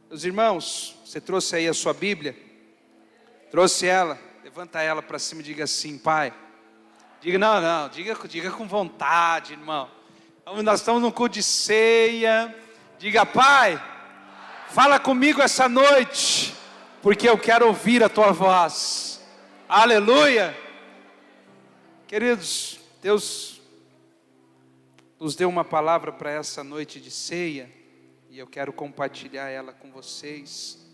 Meus irmãos, você trouxe aí a sua Bíblia? Trouxe ela? Levanta ela para cima e diga assim: Pai. Diga, não, diga com vontade, irmão. Nós estamos no culto de ceia. Diga: Pai, fala comigo essa noite, porque eu quero ouvir a tua voz. Aleluia. Queridos, Deus nos deu uma palavra para essa noite de ceia, e eu quero compartilhar ela com vocês.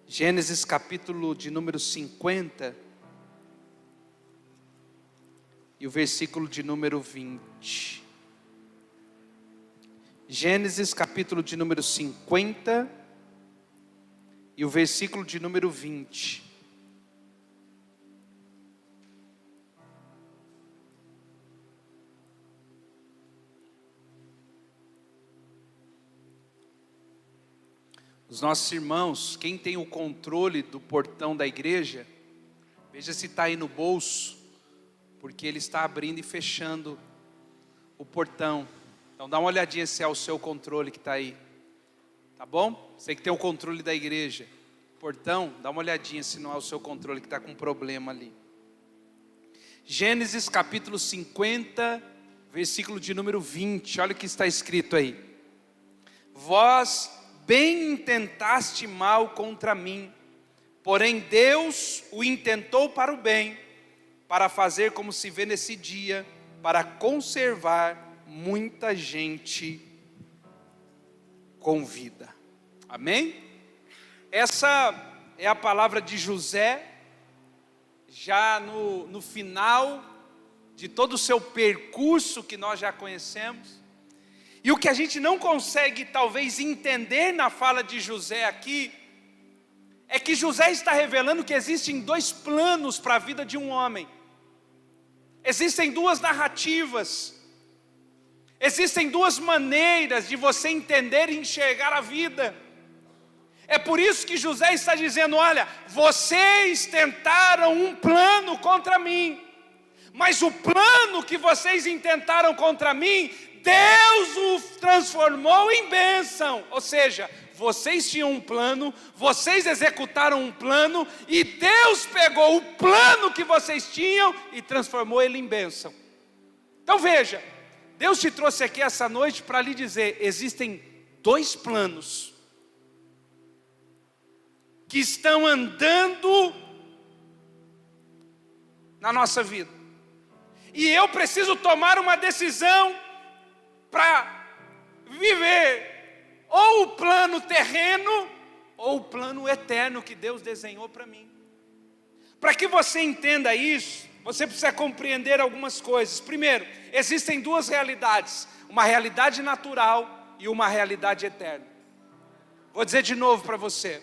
Gênesis capítulo de número 50 e o versículo de número 20. Gênesis capítulo de número 50 e o versículo de número 20. Os nossos irmãos, quem tem o controle do portão da igreja, veja se está aí no bolso, porque ele está abrindo e fechando o portão. Então dá uma olhadinha se é o seu controle que está aí, tá bom? Você que tem o controle da igreja, portão, dá uma olhadinha se não é o seu controle que está com problema ali. Gênesis capítulo 50, versículo de número 20, olha o que está escrito aí. Vós bem intentaste mal contra mim, porém Deus o intentou para o bem, para fazer como se vê nesse dia, para conservar muita gente com vida. Amém? Essa é a palavra de José, já no final de todo o seu percurso que nós já conhecemos. E o que a gente não consegue talvez entender na fala de José aqui, é que José está revelando que existem dois planos para a vida de um homem. Existem duas narrativas, existem duas maneiras de você entender e enxergar a vida. É por isso que José está dizendo: olha, vocês tentaram um plano contra mim, mas o plano que vocês intentaram contra mim, Deus o transformou em bênção. Ou seja, vocês tinham um plano, vocês executaram um plano, e Deus pegou o plano que vocês tinham e transformou ele em bênção. Então veja, Deus te trouxe aqui essa noite para lhe dizer: existem dois planos que estão andando na nossa vida, e eu preciso tomar uma decisão para viver ou o plano terreno ou o plano eterno que Deus desenhou para mim. Para que você entenda isso, você precisa compreender algumas coisas. Primeiro, existem duas realidades: uma realidade natural e uma realidade eterna. Vou dizer de novo para você: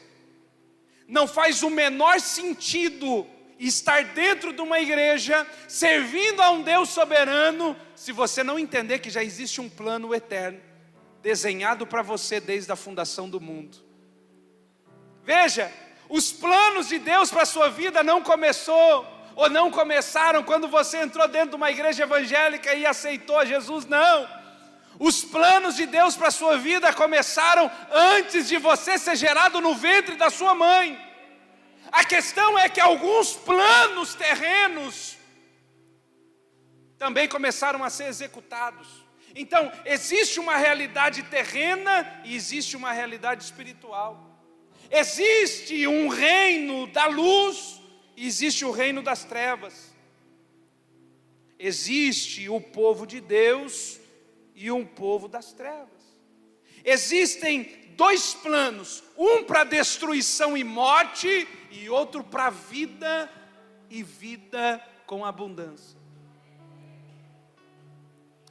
não faz o menor sentido estar dentro de uma igreja, servindo a um Deus soberano, se você não entender que já existe um plano eterno, desenhado para você desde a fundação do mundo. Veja, os planos de Deus para a sua vida não começaram quando você entrou dentro de uma igreja evangélica e aceitou Jesus, não. Os planos de Deus para a sua vida começaram antes de você ser gerado no ventre da sua mãe. A questão é que alguns planos terrenos também começaram a ser executados. Então, existe uma realidade terrena e existe uma realidade espiritual. Existe um reino da luz e existe o reino das trevas. Existe o povo de Deus e um povo das trevas. Existem dois planos, um para destruição e morte, e outro para vida e vida com abundância.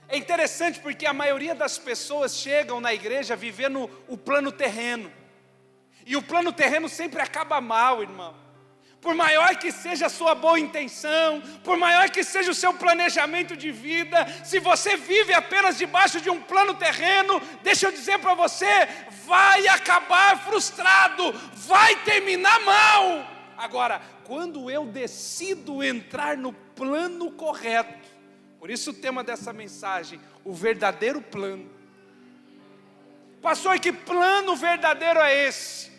É interessante porque a maioria das pessoas chegam na igreja vivendo o plano terreno, e o plano terreno sempre acaba mal, irmão. Por maior que seja a sua boa intenção, por maior que seja o seu planejamento de vida, se você vive apenas debaixo de um plano terreno, deixa eu dizer para você, vai acabar frustrado, vai terminar mal. Agora, quando eu decido entrar no plano correto, por isso o tema dessa mensagem, o verdadeiro plano, Pastor, que plano verdadeiro é esse?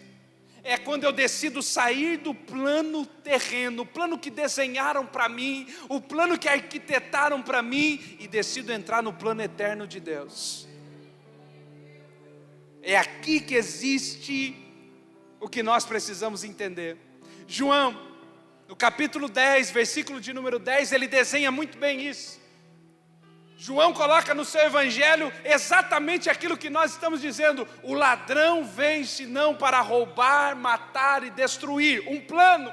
É quando eu decido sair do plano terreno, o plano que desenharam para mim, o plano que arquitetaram para mim, e decido entrar no plano eterno de Deus. É aqui que existe o que nós precisamos entender. João, no capítulo 10, versículo de número 10, ele desenha muito bem isso. João coloca no seu evangelho exatamente aquilo que nós estamos dizendo: o ladrão vem senão para roubar, matar e destruir. Um plano.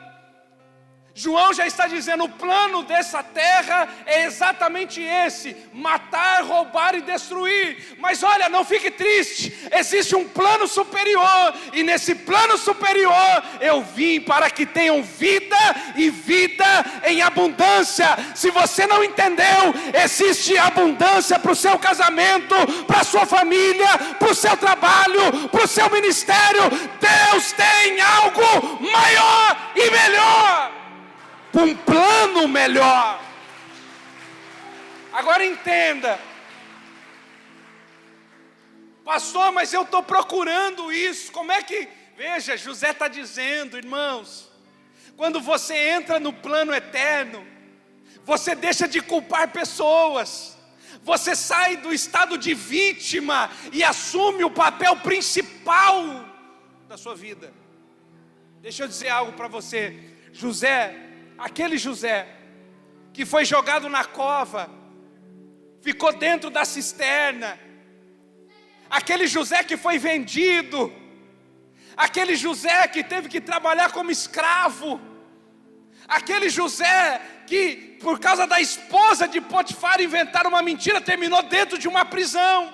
João já está dizendo, o plano dessa terra é exatamente esse: matar, roubar e destruir. Mas olha, não fique triste, existe um plano superior, e nesse plano superior eu vim para que tenham vida e vida em abundância. Se você não entendeu, existe abundância para o seu casamento, para a sua família, para o seu trabalho, para o seu ministério. Deus tem algo maior e melhor, um plano melhor. Agora entenda, pastor, mas eu estou procurando isso, como é que... Veja, José está dizendo, irmãos, quando você entra no plano eterno, você deixa de culpar pessoas, você sai do estado de vítima e assume o papel principal da sua vida. Deixa eu dizer algo para você. Aquele José que foi jogado na cova, ficou dentro da cisterna, aquele José que foi vendido, aquele José que teve que trabalhar como escravo, aquele José que por causa da esposa de Potifar inventaram uma mentira, terminou dentro de uma prisão.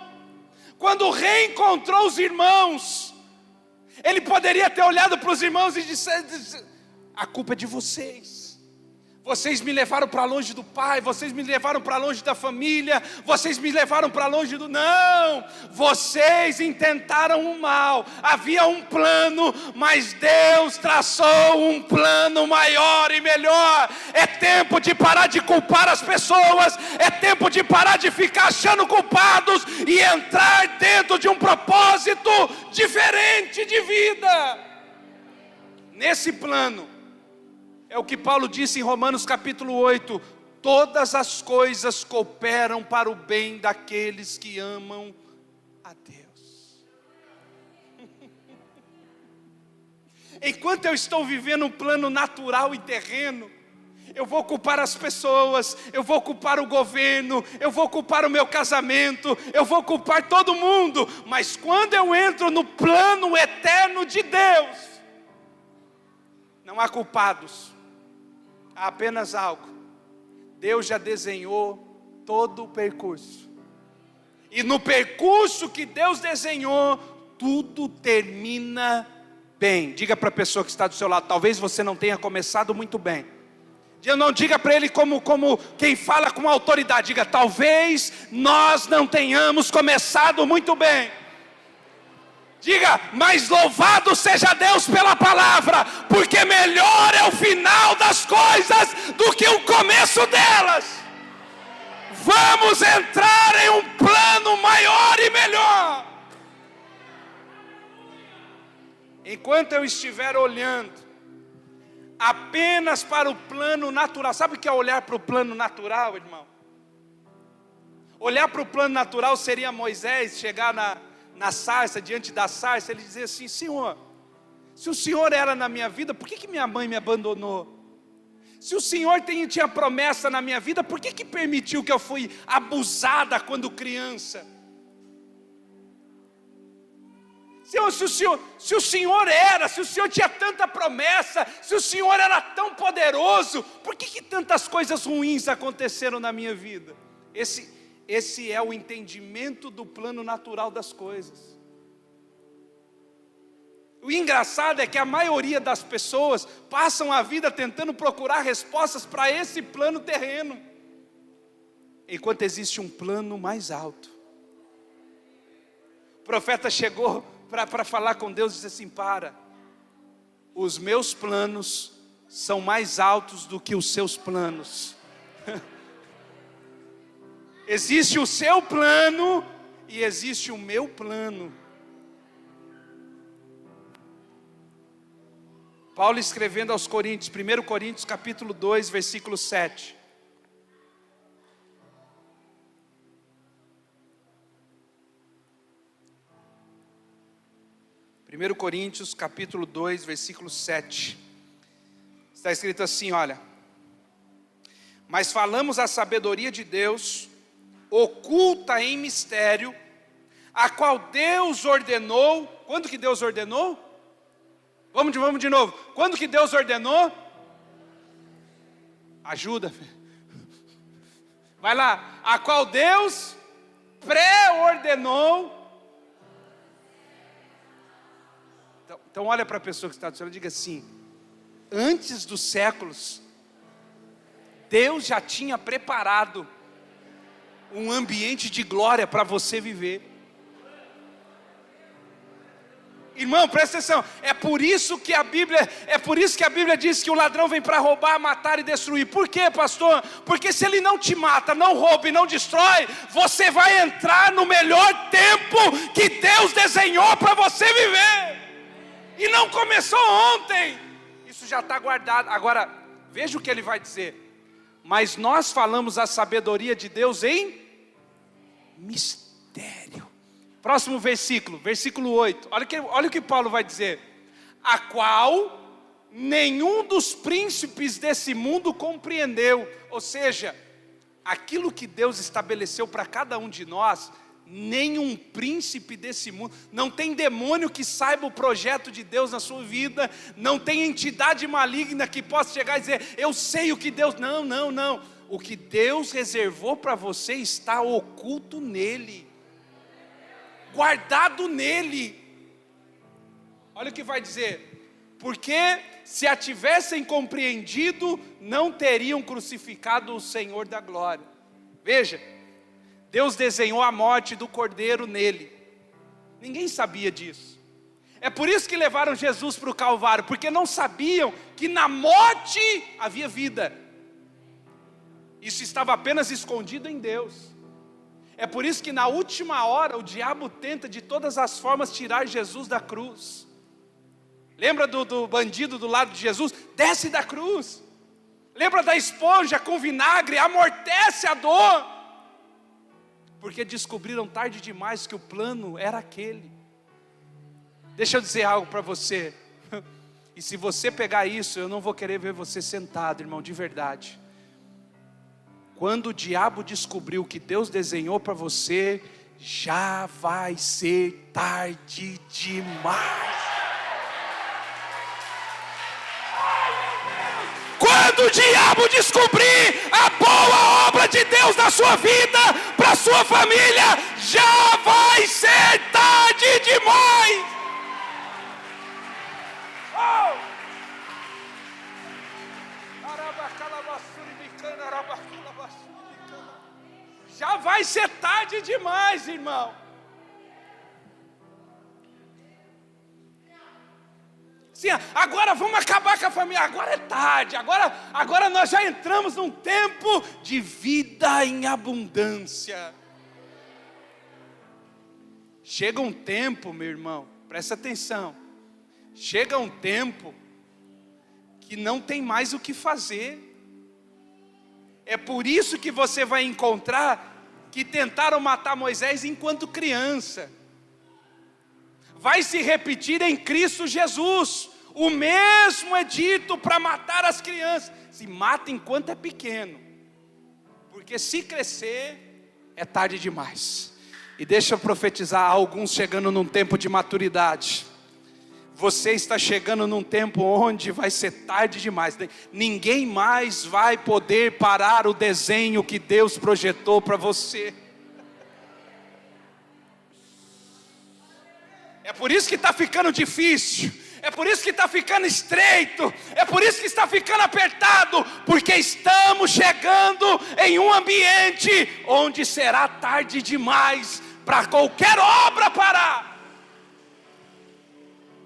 Quando reencontrou os irmãos, ele poderia ter olhado para os irmãos e disse: a culpa é de vocês. Vocês me levaram para longe do pai, vocês me levaram para longe da família, vocês me levaram para longe do... Não, vocês intentaram o mal, havia um plano, mas Deus traçou um plano maior e melhor. É tempo de parar de culpar as pessoas, é tempo de parar de ficar achando culpados e entrar dentro de um propósito diferente de vida. Nesse plano, é o que Paulo disse em Romanos capítulo 8: todas as coisas cooperam para o bem daqueles que amam a Deus. Enquanto eu estou vivendo um plano natural e terreno, eu vou culpar as pessoas, eu vou culpar o governo, eu vou culpar o meu casamento, eu vou culpar todo mundo. Mas quando eu entro no plano eterno de Deus, não há culpados, há apenas algo. Deus já desenhou todo o percurso, e no percurso que Deus desenhou, tudo termina bem. Diga para a pessoa que está do seu lado: talvez você não tenha começado muito bem. Não diga para ele como quem fala com autoridade. Diga: talvez nós não tenhamos começado muito bem. Diga: mas louvado seja Deus pela palavra, porque melhor é o final das coisas do que o começo delas. Vamos entrar em um plano maior e melhor. Enquanto eu estiver olhando apenas para o plano natural, sabe o que é olhar para o plano natural, irmão? Olhar para o plano natural seria Moisés chegar na sarça, diante da sarça, ele dizia assim: Senhor, se o Senhor era na minha vida, por que minha mãe me abandonou? Se o Senhor tinha promessa na minha vida, por que permitiu que eu fui abusada quando criança? Senhor, se o Senhor tinha tanta promessa, se o Senhor era tão poderoso, por que tantas coisas ruins aconteceram na minha vida? Esse é o entendimento do plano natural das coisas. O engraçado é que a maioria das pessoas passam a vida tentando procurar respostas para esse plano terreno, enquanto existe um plano mais alto. O profeta chegou para falar com Deus e disse assim: os meus planos são mais altos do que os seus planos. Existe o seu plano e existe o meu plano. Paulo escrevendo aos Coríntios, 1 Coríntios capítulo 2, versículo 7. Primeiro Coríntios capítulo 2, versículo 7. Está escrito assim, olha: mas falamos a sabedoria de Deus, oculta em mistério, a qual Deus ordenou. Quando que Deus ordenou? Vamos de novo. Quando que Deus ordenou? Ajuda. Vai lá. A qual Deus pré-ordenou. Então olha para a pessoa que está do seu lado e diga assim: antes dos séculos, Deus já tinha preparado um ambiente de glória para você viver. Irmão, presta atenção, é por isso que a Bíblia diz que o ladrão vem para roubar, matar e destruir. Por quê, pastor? Porque se ele não te mata, não rouba e não destrói, você vai entrar no melhor tempo que Deus desenhou para você viver. E não começou ontem. Isso já está guardado. Agora, veja o que ele vai dizer: mas nós falamos a sabedoria de Deus em mistério. Próximo versículo, versículo 8. Olha o que Paulo vai dizer: a qual nenhum dos príncipes desse mundo compreendeu. Ou seja, aquilo que Deus estabeleceu para cada um de nós, nenhum príncipe desse mundo, não tem demônio que saiba o projeto de Deus na sua vida, não tem entidade maligna que possa chegar e dizer: eu sei o que Deus... Não. O que Deus reservou para você está oculto nele, guardado nele. Olha o que vai dizer: porque se a tivessem compreendido, não teriam crucificado o Senhor da glória. Veja, Deus desenhou a morte do cordeiro nele. Ninguém sabia disso. É por isso que levaram Jesus para o Calvário, porque não sabiam que na morte havia vida. Isso estava apenas escondido em Deus. É por isso que na última hora o diabo tenta de todas as formas tirar Jesus da cruz. Lembra do bandido do lado de Jesus? Desce da cruz. Lembra da esponja com vinagre? Amortece a dor. Porque descobriram tarde demais que o plano era aquele. Deixa eu dizer algo para você. E se você pegar isso, eu não vou querer ver você sentado, irmão, de verdade. Quando o diabo descobriu o que Deus desenhou para você, já vai ser tarde demais. Quando o diabo descobrir a boa obra de Deus na sua vida, para a sua família, já vai ser tarde demais. Já vai ser tarde demais, irmão. Sim, agora vamos acabar com a família. Agora é tarde. Agora nós já entramos num tempo de vida em abundância. Chega um tempo, meu irmão, presta atenção. Chega um tempo que não tem mais o que fazer. É por isso que você vai encontrar que tentaram matar Moisés enquanto criança. Vai se repetir em Cristo Jesus. O mesmo é dito para matar as crianças. Se mata enquanto é pequeno, porque se crescer é tarde demais. E deixa eu profetizar a alguns chegando num tempo de maturidade. Você está chegando num tempo onde vai ser tarde demais. Ninguém mais vai poder parar o desenho que Deus projetou para você. É por isso que está ficando difícil. É por isso que está ficando estreito. É por isso que está ficando apertado. Porque estamos chegando em um ambiente onde será tarde demais para qualquer obra parar.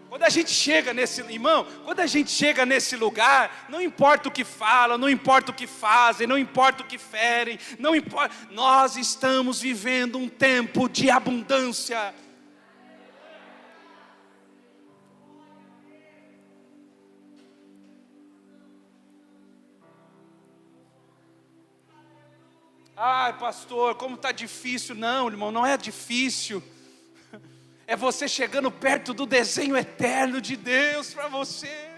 Quando a gente chega nesse, irmão, quando a gente chega nesse lugar, não importa o que falam, não importa o que fazem, não importa o que ferem, não importa, nós estamos vivendo um tempo de abundância. Ai, pastor, como está difícil. Não, irmão, não é difícil. É você chegando perto do desenho eterno de Deus para você.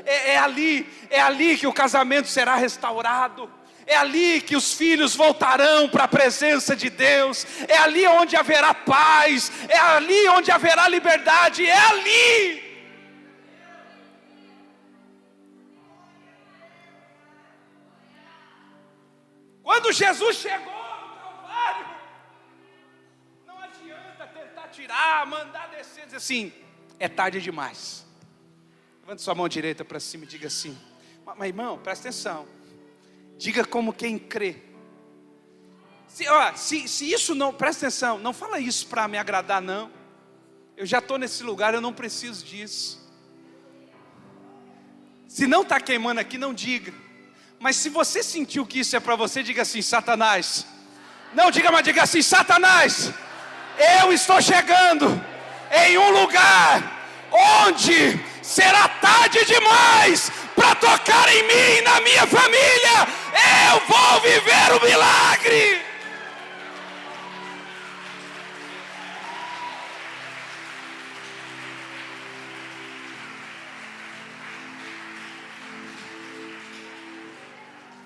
É ali que o casamento será restaurado. É ali que os filhos voltarão para a presença de Deus. É ali onde haverá paz. É ali onde haverá liberdade. É ali. Quando Jesus chegou no Calvário, não adianta tentar tirar, mandar descer, dizer assim, é tarde demais. Levante sua mão direita para cima e diga assim, mas irmão, presta atenção, diga como quem crê. Se isso não, presta atenção, não fala isso para me agradar não, eu já estou nesse lugar, eu não preciso disso. Se não está queimando aqui, não diga. Mas se você sentiu que isso é para você, diga assim, Satanás. Não diga, mas diga assim, Satanás, eu estou chegando em um lugar onde será tarde demais para tocar em mim e na minha família. Eu vou viver o milagre.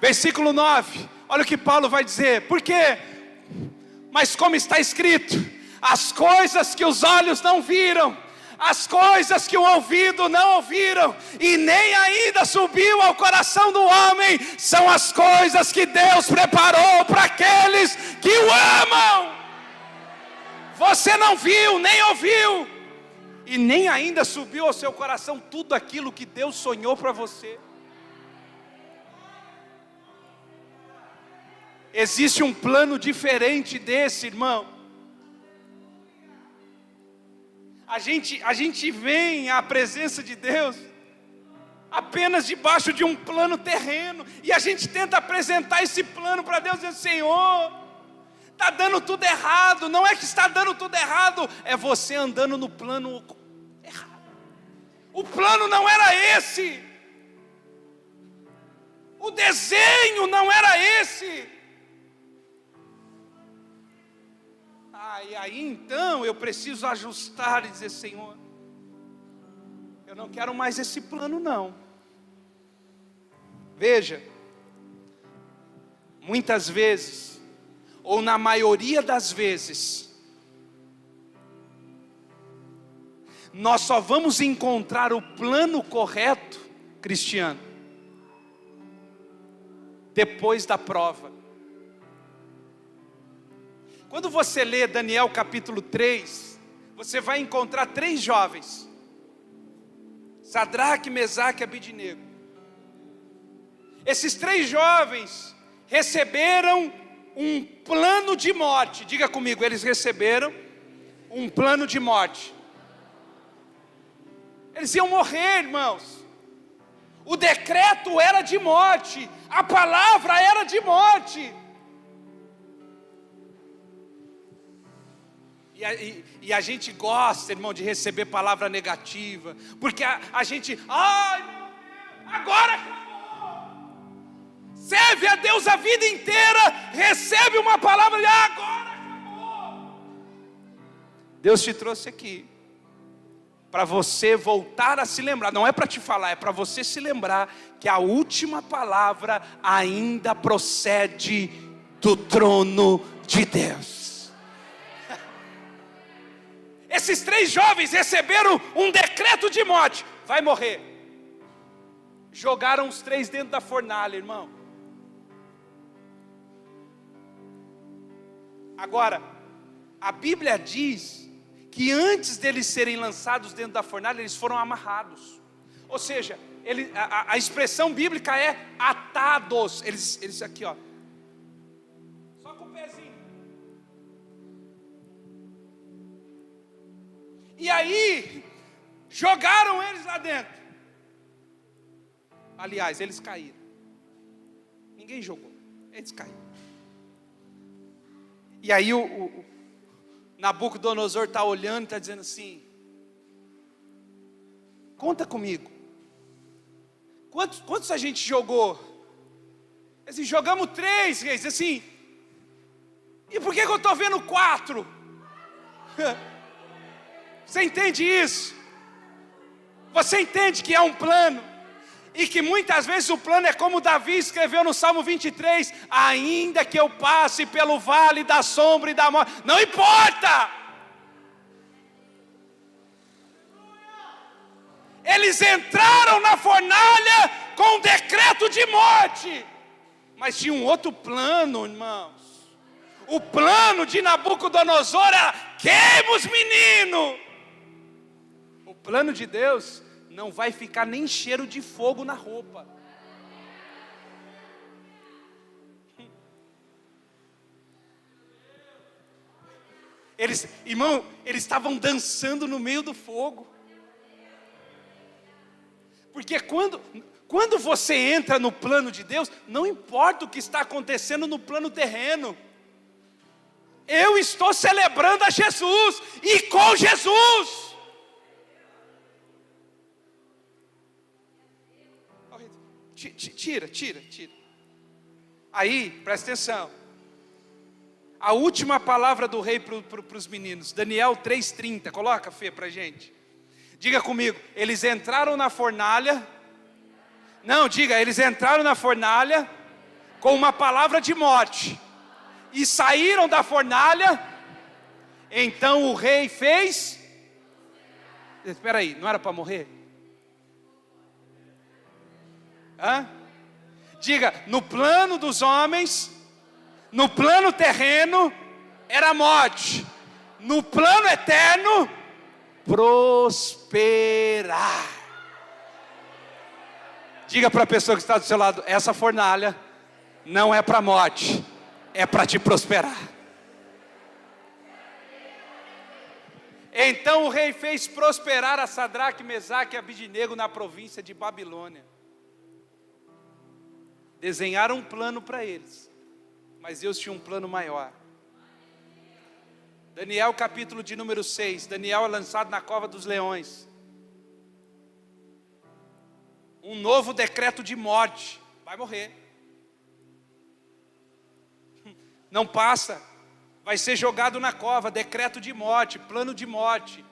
Versículo 9, olha o que Paulo vai dizer, por quê? Mas como está escrito, as coisas que os olhos não viram, as coisas que o ouvido não ouviram, e nem ainda subiu ao coração do homem, são as coisas que Deus preparou para aqueles que o amam. Você não viu, nem ouviu, e nem ainda subiu ao seu coração tudo aquilo que Deus sonhou para você. Existe um plano diferente desse, irmão. A gente vem à presença de Deus apenas debaixo de um plano terreno, e a gente tenta apresentar esse plano para Deus, dizendo, Senhor, está dando tudo errado. Não é que está dando tudo errado, é você andando no plano errado. O plano não era esse, o desenho não era esse. E aí então eu preciso ajustar e dizer, Senhor, eu não quero mais esse plano não. Veja, muitas vezes, ou na maioria das vezes, nós só vamos encontrar o plano correto, cristiano, depois da prova. Quando você lê Daniel capítulo 3, você vai encontrar 3 jovens, Sadraque, Mesaque e Abidnego. Esses 3 jovens receberam um plano de morte. Diga comigo, eles receberam um plano de morte. Eles iam morrer, irmãos. O decreto era de morte, a palavra era de morte. E a gente gosta, irmão, de receber palavra negativa, porque a gente, ai meu Deus, agora acabou. Serve a Deus a vida inteira, recebe uma palavra e agora acabou. Deus te trouxe aqui para você voltar a se lembrar, não é para te falar, é para você se lembrar que a última palavra ainda procede do trono de Deus. Esses 3 jovens receberam um decreto de morte, vai morrer. Jogaram os 3 dentro da fornalha, irmão. Agora, a Bíblia diz que antes deles serem lançados dentro da fornalha, eles foram amarrados. Ou seja, a expressão bíblica é atados. Eles aqui, ó, só com o pezinho. E aí, jogaram eles lá dentro. Aliás, eles caíram. Ninguém jogou, eles caíram. E aí o Nabucodonosor está olhando e está dizendo assim, conta comigo. Quantos a gente jogou? Assim, jogamos 3 reis, assim, e por que eu estou vendo 4? Você entende isso? Você entende que é um plano? E que muitas vezes o plano é como Davi escreveu no Salmo 23, ainda que eu passe pelo vale da sombra e da morte, não importa! Eles entraram na fornalha com um decreto de morte, mas tinha um outro plano, irmãos. O plano de Nabucodonosor era: queima os meninos. O plano de Deus não vai ficar nem cheiro de fogo na roupa. Irmão, eles estavam dançando no meio do fogo. Porque quando você entra no plano de Deus, não importa o que está acontecendo no plano terreno, eu estou celebrando a Jesus, e com Jesus. Tira. Aí, presta atenção. A última palavra do rei para os meninos, Daniel 3,30, coloca, Fê, para a gente. Diga comigo, eles entraram na fornalha. Não, diga, eles entraram na fornalha com uma palavra de morte e saíram da fornalha. Então o rei fez. Espera aí, não era para morrer? Diga, no plano dos homens, no plano terreno era morte, no plano eterno, prosperar. Diga para a pessoa que está do seu lado, essa fornalha não é para morte, é para te prosperar. Então o rei fez prosperar a Sadraque, Mesaque e Abidnego na província de Babilônia. Desenharam um plano para eles, mas Deus tinha um plano maior. Daniel capítulo de número 6, Daniel é lançado na cova dos leões. Um novo decreto de morte, vai morrer. Não passa, vai ser jogado na cova, decreto de morte, plano de morte.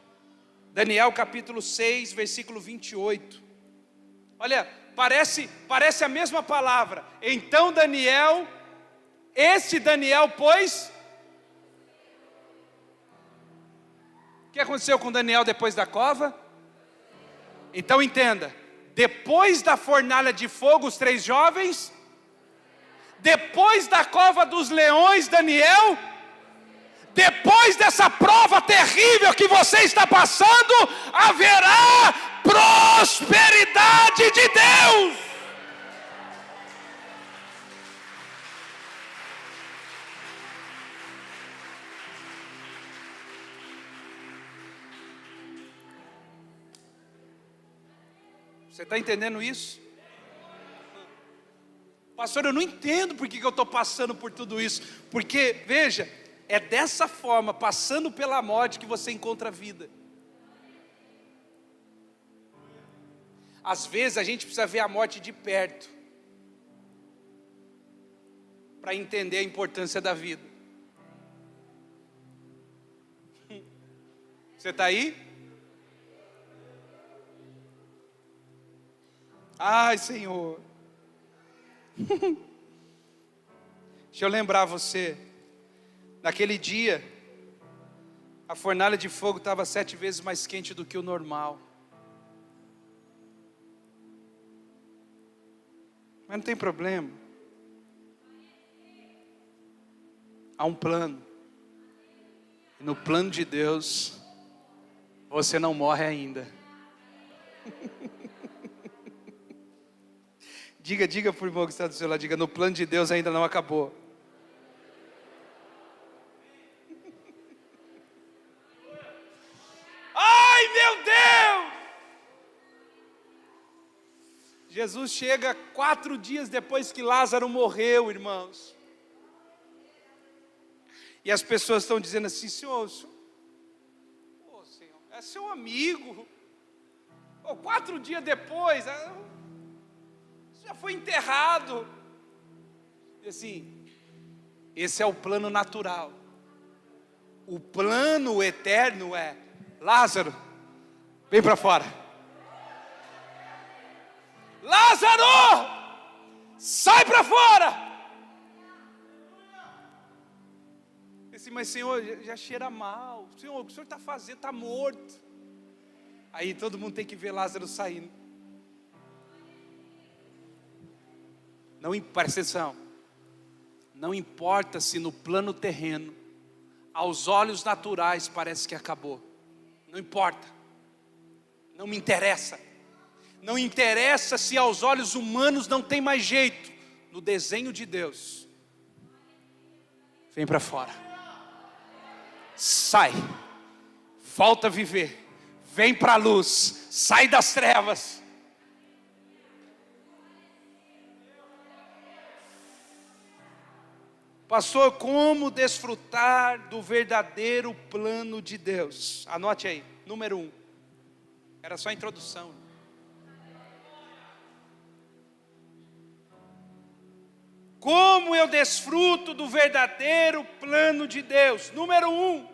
Daniel capítulo 6, versículo 28. Olha, parece a mesma palavra. Então Daniel, pois... O que aconteceu com Daniel depois da cova? Então entenda, depois da fornalha de fogo, os 3 jovens, depois da cova dos leões, Daniel, depois dessa prova terrível que você está passando, haverá prosperidade de Deus. Você está entendendo isso? Pastor, eu não entendo por que eu estou passando por tudo isso. Porque, veja, é dessa forma, passando pela morte, que você encontra a vida. Às vezes a gente precisa ver a morte de perto, para entender a importância da vida. Você está aí? Ai, Senhor. Deixa eu lembrar você. Naquele dia, a fornalha de fogo estava 7 vezes mais quente do que o normal. Mas não tem problema. Há um plano. E no plano de Deus, você não morre ainda. Diga para o irmão que está do seu lado, diga, no plano de Deus ainda não acabou. Ai, meu Deus! Jesus chega 4 dias depois que Lázaro morreu, irmãos. E as pessoas estão dizendo assim, Senhor, é seu amigo. 4 dias depois, já foi enterrado. E assim, esse é o plano natural. O plano eterno é: Lázaro, vem para fora. Lázaro, sai para fora. Assim, mas Senhor, já cheira mal. Senhor, o que o Senhor está fazendo? Está morto. Aí todo mundo tem que ver Lázaro saindo. Não, presta atenção. Não importa se no plano terreno, aos olhos naturais parece que acabou. Não importa. Não me interessa. Não interessa se aos olhos humanos não tem mais jeito. No desenho de Deus, vem para fora. Sai, volta a viver, vem para a luz, sai das trevas. Pastor, como desfrutar do verdadeiro plano de Deus? Anote aí, número 1. Era só a introdução. Como eu desfruto do verdadeiro plano de Deus? Número 1,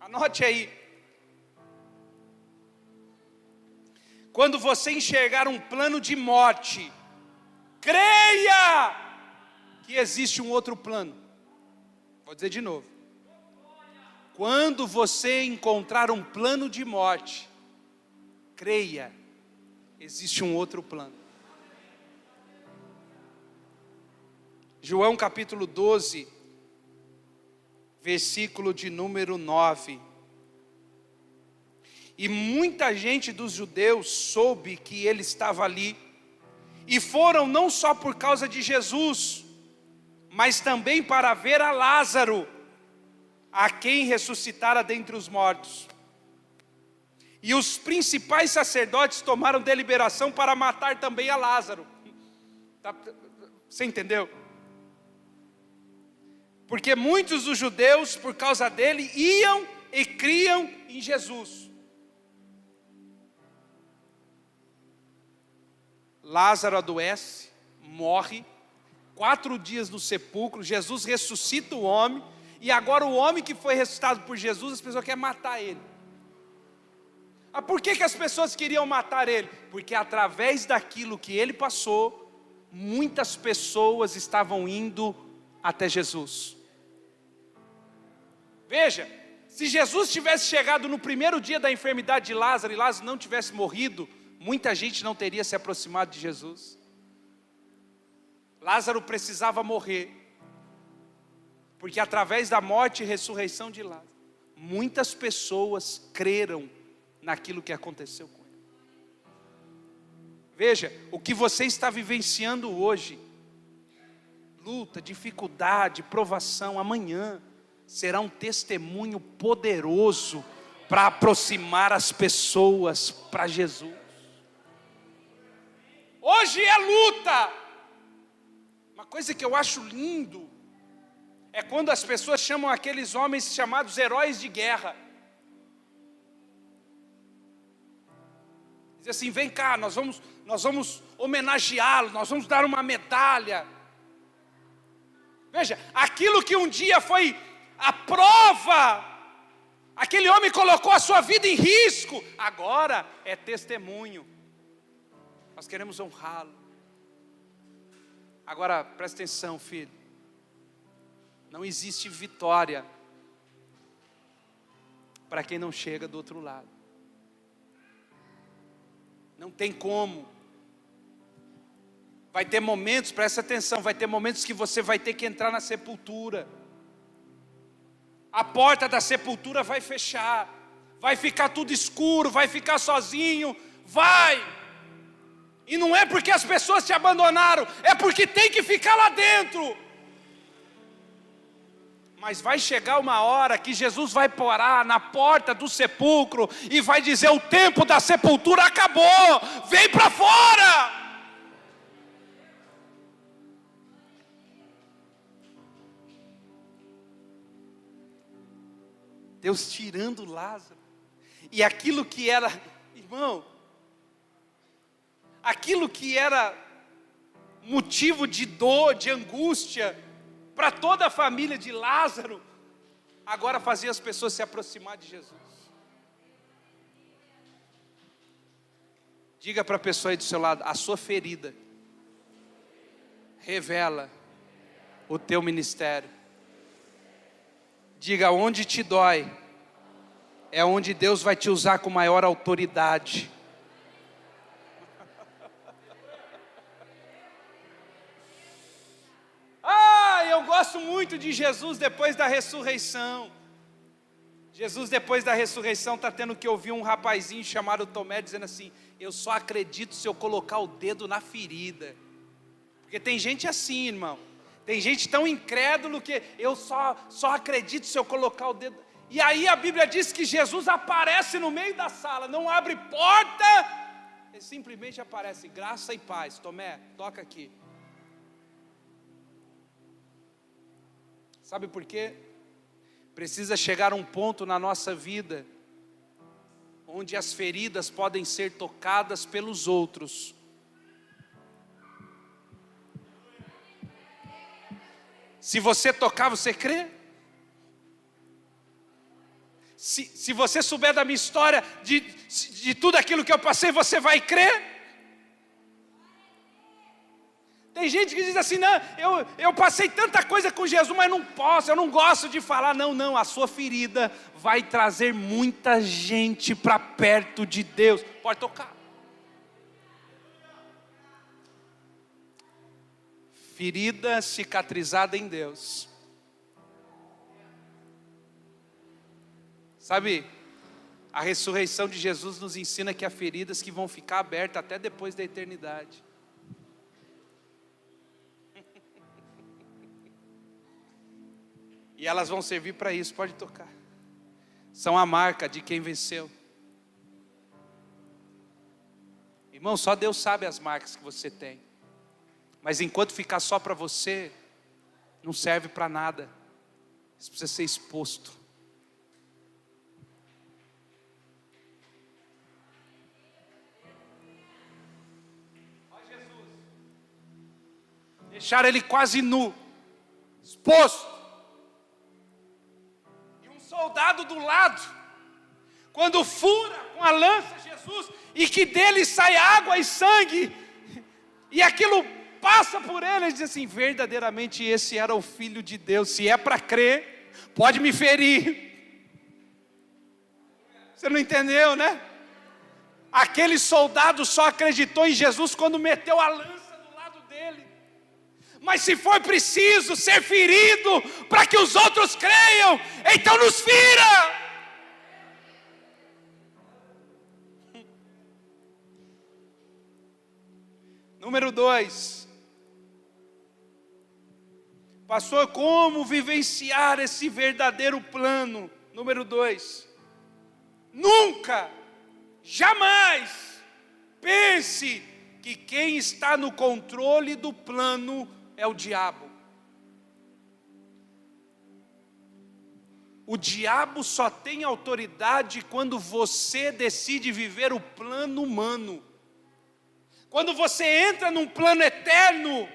anote aí. Quando você enxergar um plano de morte, creia que existe um outro plano. Vou dizer de novo. Quando você encontrar um plano de morte, creia, existe um outro plano. João capítulo 12, versículo de número 9. E muita gente dos judeus soube que ele estava ali, e foram não só por causa de Jesus, mas também para ver a Lázaro, a quem ressuscitara dentre os mortos. E os principais sacerdotes tomaram deliberação para matar também a Lázaro. Você entendeu? Porque muitos dos judeus, por causa dele, iam e criam em Jesus. Lázaro adoece, morre, 4 dias no sepulcro, Jesus ressuscita o homem, e agora o homem que foi ressuscitado por Jesus, as pessoas querem matar ele. Por que as pessoas queriam matar ele? Porque através daquilo que ele passou, muitas pessoas estavam indo até Jesus. Veja, se Jesus tivesse chegado no primeiro dia da enfermidade de Lázaro, e Lázaro não tivesse morrido, muita gente não teria se aproximado de Jesus. Lázaro precisava morrer, porque através da morte e ressurreição de Lázaro, muitas pessoas creram naquilo que aconteceu com ele. Veja, o que você está vivenciando hoje, luta, dificuldade, provação, amanhã será um testemunho poderoso para aproximar as pessoas para Jesus. Hoje é luta. Uma coisa que eu acho lindo é quando as pessoas chamam aqueles homens chamados heróis de guerra. Diz assim: vem cá, nós vamos homenageá-lo, nós vamos dar uma medalha. Veja, aquilo que um dia foi a prova, aquele homem colocou a sua vida em risco, agora é testemunho. Nós queremos honrá-lo. Agora presta atenção, filho. Não existe vitória para quem não chega do outro lado. Não tem como. Vai ter momentos, presta atenção, vai ter momentos que você vai ter que entrar na sepultura. A porta da sepultura vai fechar, vai ficar tudo escuro, vai ficar sozinho, vai. E não é porque as pessoas te abandonaram, é porque tem que ficar lá dentro. Mas vai chegar uma hora que Jesus vai parar na porta do sepulcro e vai dizer: o tempo da sepultura acabou, vem para fora. Deus tirando Lázaro, e aquilo que era, irmão, aquilo que era motivo de dor, de angústia, para toda a família de Lázaro, agora fazia as pessoas se aproximar de Jesus. Diga para a pessoa aí do seu lado: a sua ferida revela o teu ministério. Diga: onde te dói, é onde Deus vai te usar com maior autoridade. Eu gosto muito de Jesus depois da ressurreição. Jesus depois da ressurreição está tendo que ouvir um rapazinho chamado Tomé dizendo assim: eu só acredito se eu colocar o dedo na ferida. Porque tem gente assim, irmão. Tem gente tão incrédulo que eu só acredito se eu colocar o dedo. E aí a Bíblia diz que Jesus aparece no meio da sala, não abre porta, ele simplesmente aparece: graça e paz. Tomé, toca aqui. Sabe por quê? Precisa chegar um ponto na nossa vida onde as feridas podem ser tocadas pelos outros. Se você tocar, você crê? Se você souber da minha história, de tudo aquilo que eu passei, você vai crer? Tem gente que diz assim: não, eu passei tanta coisa com Jesus, mas não posso, eu não gosto de falar. Não, a sua ferida vai trazer muita gente para perto de Deus. Pode tocar. Ferida cicatrizada em Deus. Sabe, a ressurreição de Jesus nos ensina que há feridas que vão ficar abertas até depois da eternidade. E elas vão servir para isso, pode tocar. São a marca de quem venceu. Irmão, só Deus sabe as marcas que você tem. Mas enquanto ficar só para você, não serve para nada. Isso precisa ser exposto. Ó Jesus. Deixaram ele quase nu, exposto. Soldado do lado, quando fura com a lança Jesus, e que dele sai água e sangue, e aquilo passa por ele, ele diz assim: verdadeiramente esse era o Filho de Deus. Se é para crer, pode me ferir. Você não entendeu, né? Aquele soldado só acreditou em Jesus quando meteu a lança do lado dele. Mas se for preciso ser ferido para que os outros creiam, então nos fira. Número 2. Pastor, como vivenciar esse verdadeiro plano? Número 2. Nunca, jamais pense que quem está no controle do plano é o diabo. O diabo só tem autoridade quando você decide viver o plano humano. Quando você entra num plano eterno,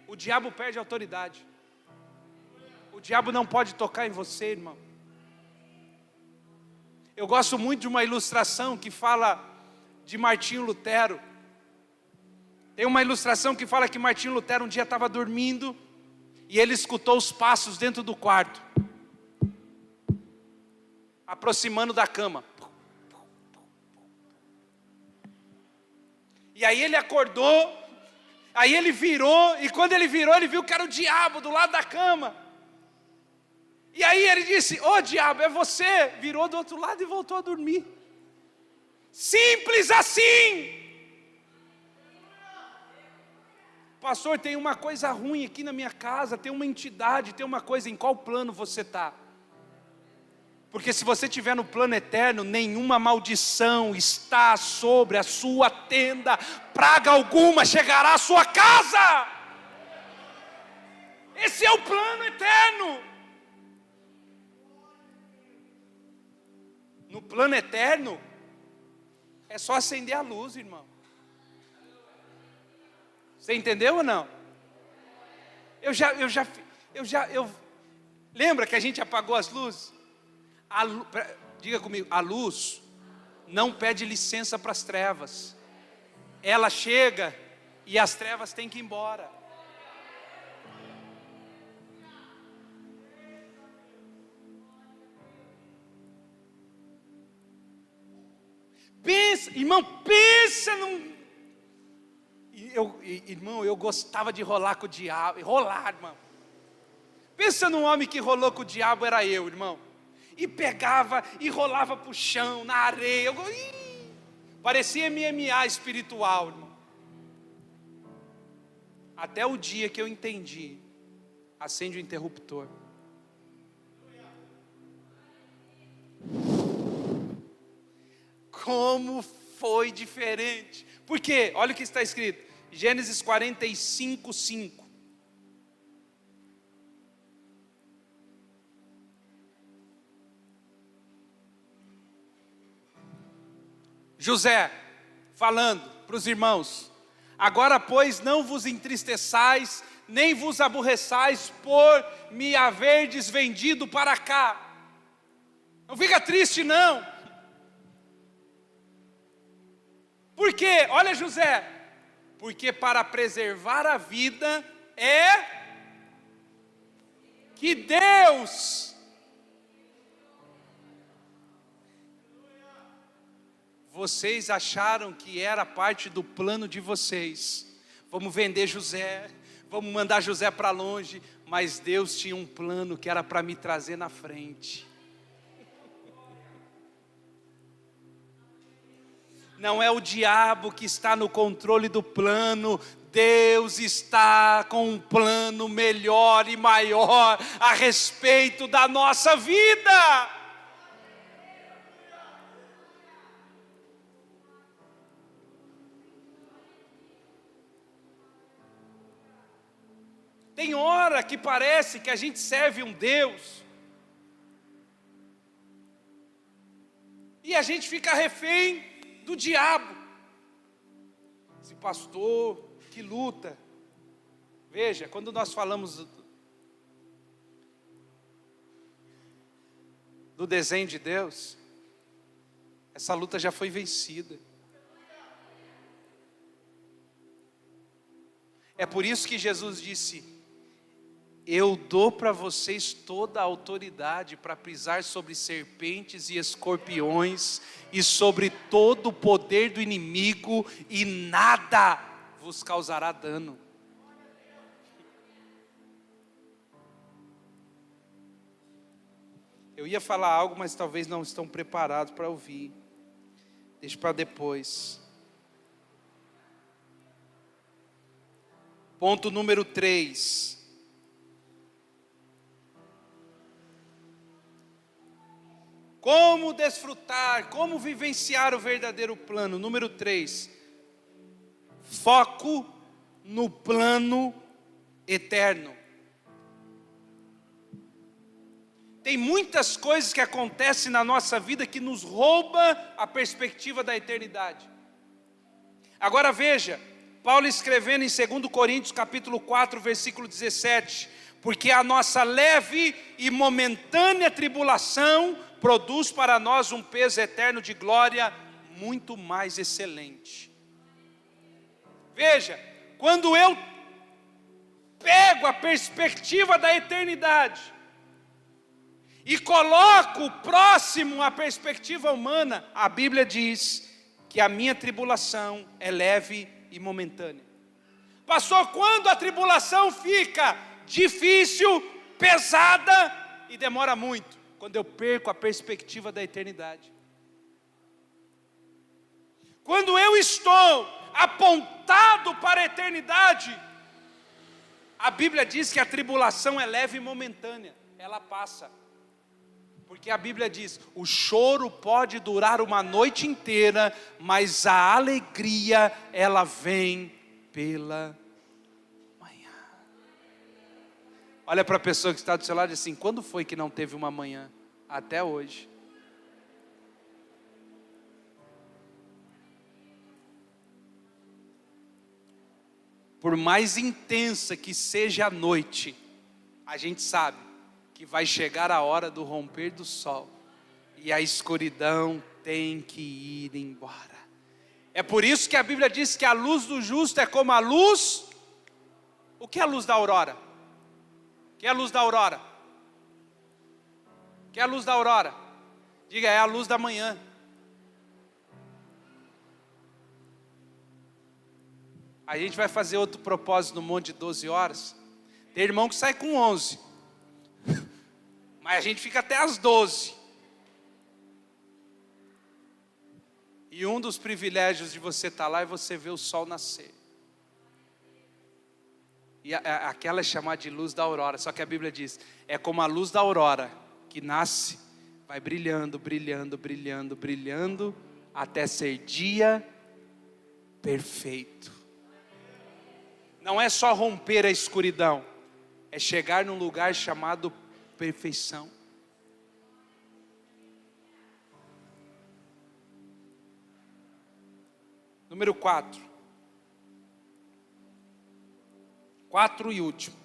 o diabo perde a autoridade. O diabo não pode tocar em você, irmão. Eu gosto muito de uma ilustração que fala de Martinho Lutero. Tem uma ilustração que fala que Martinho Lutero um dia estava dormindo e ele escutou os passos dentro do quarto, aproximando da cama. E aí ele acordou, aí ele virou, e quando ele virou, ele viu que era o diabo do lado da cama. E aí ele disse: ô diabo, é você? Virou do outro lado e voltou a dormir. Simples assim. Pastor, tem uma coisa ruim aqui na minha casa, tem uma entidade, tem uma coisa. Em qual plano você está? Porque se você estiver no plano eterno, nenhuma maldição está sobre a sua tenda, praga alguma chegará à sua casa. Esse é o plano eterno. No plano eterno, é só acender a luz, irmão. Você entendeu ou não? Lembra que a gente apagou as luzes? Diga comigo, a luz não pede licença para as trevas. Ela chega e as trevas têm que ir embora. Pensa, irmão, pensa num... Irmão, eu gostava de rolar com o diabo. Rolar, irmão. Pensa num homem que rolou com o diabo, era eu, irmão. E pegava e rolava para o chão, na areia. Parecia MMA espiritual, irmão. Até o dia que eu entendi. Acende o interruptor. Como foi diferente. Por quê? Olha o que está escrito. Gênesis 45, 5. José, falando para os irmãos: agora, pois, não vos entristeçais, nem vos aborreçais por me haverdes vendido para cá. Não fica triste, não. Por quê? Olha, José. Porque para preservar a vida é que Deus... Vocês acharam que era parte do plano de vocês. Vamos vender José, vamos mandar José para longe. Mas Deus tinha um plano que era para me trazer na frente. Não é o diabo que está no controle do plano. Deus está com um plano melhor e maior a respeito da nossa vida. Tem hora que parece que a gente serve um Deus e a gente fica refém do diabo. Esse pastor que luta. Veja, quando nós falamos do desenho de Deus, essa luta já foi vencida. É por isso que Jesus disse: eu dou para vocês toda a autoridade para pisar sobre serpentes e escorpiões e sobre todo o poder do inimigo, e nada vos causará dano. Eu ia falar algo, mas talvez não estão preparados para ouvir. Deixa para depois. Ponto número 3. Como desfrutar, como vivenciar o verdadeiro plano. Número 3. Foco no plano eterno. Tem muitas coisas que acontecem na nossa vida que nos rouba a perspectiva da eternidade. Agora veja, Paulo escrevendo em 2 Coríntios capítulo 4, versículo 17: porque a nossa leve e momentânea tribulação produz para nós um peso eterno de glória muito mais excelente. Veja, quando eu pego a perspectiva da eternidade e coloco próximo à perspectiva humana, a Bíblia diz que a minha tribulação é leve e momentânea. Pastor, quando a tribulação fica difícil, pesada e demora muito? Quando eu perco a perspectiva da eternidade. Quando eu estou apontado para a eternidade, a Bíblia diz que a tribulação é leve e momentânea, ela passa. Porque a Bíblia diz: o choro pode durar uma noite inteira, mas a alegria, ela vem pela manhã. Olha para a pessoa que está do seu lado e diz assim: quando foi que não teve uma manhã? Até hoje. por mais intensa que seja a noite, a gente sabe que vai chegar a hora do romper do sol, e a escuridão tem que ir embora. É por isso que a Bíblia diz que a luz do justo é como a luz. O que é a luz da aurora? O que é a luz da aurora? O que é a luz da aurora? Diga, é a luz da manhã. A gente vai fazer outro propósito no monte de 12 horas. Tem irmão que sai com 11. Mas a gente fica até às 12. E um dos privilégios de você estar lá é você ver o sol nascer. E aquela é chamada de luz da aurora. Só que a Bíblia diz, é como a luz da aurora que nasce, vai brilhando, brilhando, brilhando, brilhando, até ser dia perfeito. Não é só romper a escuridão, é chegar num lugar chamado perfeição. Número 4. 4 e último.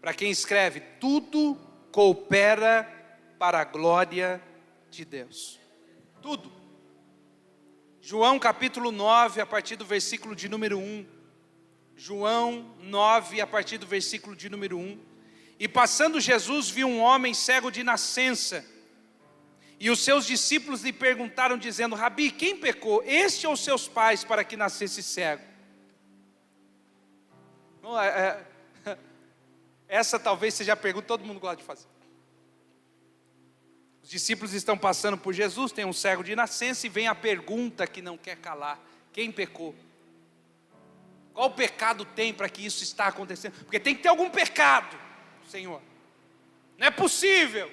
Para quem escreve, tudo coopera para a glória de Deus. Tudo. João capítulo 9, a partir do versículo de número 1. João 9, a partir do versículo de número 1. E passando Jesus viu um homem cego de nascença. E os seus discípulos lhe perguntaram dizendo, Rabi, quem pecou, este ou seus pais, para que nascesse cego? Essa talvez seja a pergunta que todo mundo gosta de fazer. Os discípulos estão passando por Jesus, tem um cego de nascença, e vem a pergunta que não quer calar, quem pecou? Qual pecado tem para que isso está acontecendo? Porque tem que ter algum pecado, Senhor. Não é possível.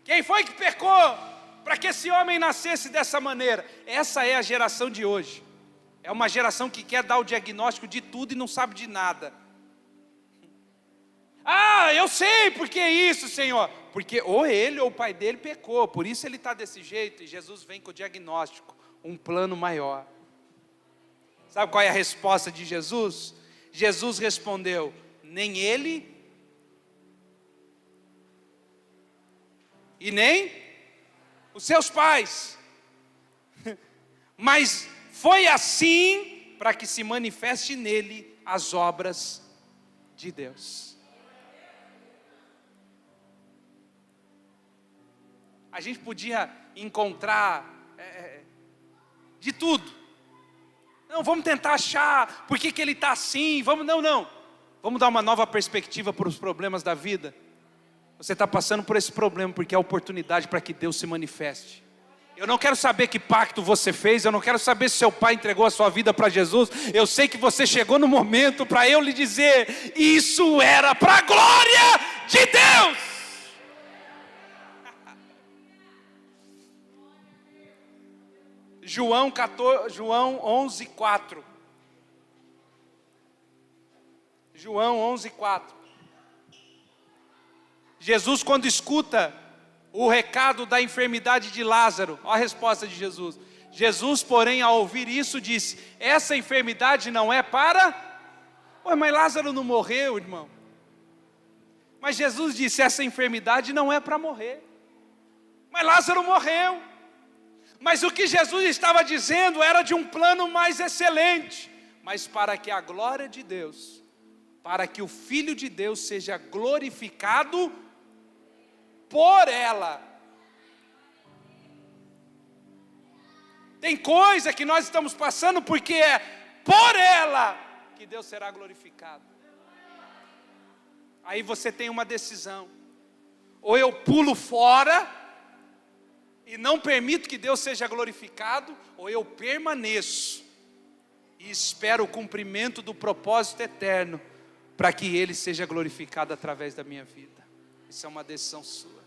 Quem foi que pecou para que esse homem nascesse dessa maneira? Essa é a geração de hoje. É uma geração que quer dar o diagnóstico de tudo e não sabe de nada. Ah, eu sei porque é isso, Senhor. Porque ou ele ou o pai dele pecou, por isso ele está desse jeito. E Jesus vem com o diagnóstico, um plano maior. Sabe qual é a resposta de Jesus? Jesus respondeu, nem ele e nem os seus pais, mas foi assim para que se manifeste nele as obras de Deus. A gente podia encontrar de tudo. Não, vamos tentar achar por que ele está assim. Não. Vamos dar uma nova perspectiva para os problemas da vida. Você está passando por esse problema porque é a oportunidade para que Deus se manifeste. Eu não quero saber que pacto você fez, eu não quero saber se seu pai entregou a sua vida para Jesus. Eu sei que você chegou no momento para eu lhe dizer, isso era para a glória de Deus. João 11, 4. João 11, 4. Jesus, quando escuta o recado da enfermidade de Lázaro, olha a resposta de Jesus. Jesus, porém, ao ouvir isso, disse, essa enfermidade não é para... Mas Lázaro não morreu, irmão. Mas Jesus disse, essa enfermidade não é para morrer. Mas Lázaro morreu. Mas o que Jesus estava dizendo era de um plano mais excelente. Mas para que a glória de Deus, para que o Filho de Deus seja glorificado por ela. Tem coisa que nós estamos passando porque é por ela que Deus será glorificado. Aí você tem uma decisão. Ou eu pulo fora e não permito que Deus seja glorificado, ou eu permaneço e espero o cumprimento do propósito eterno para que Ele seja glorificado através da minha vida. Isso é uma decisão sua.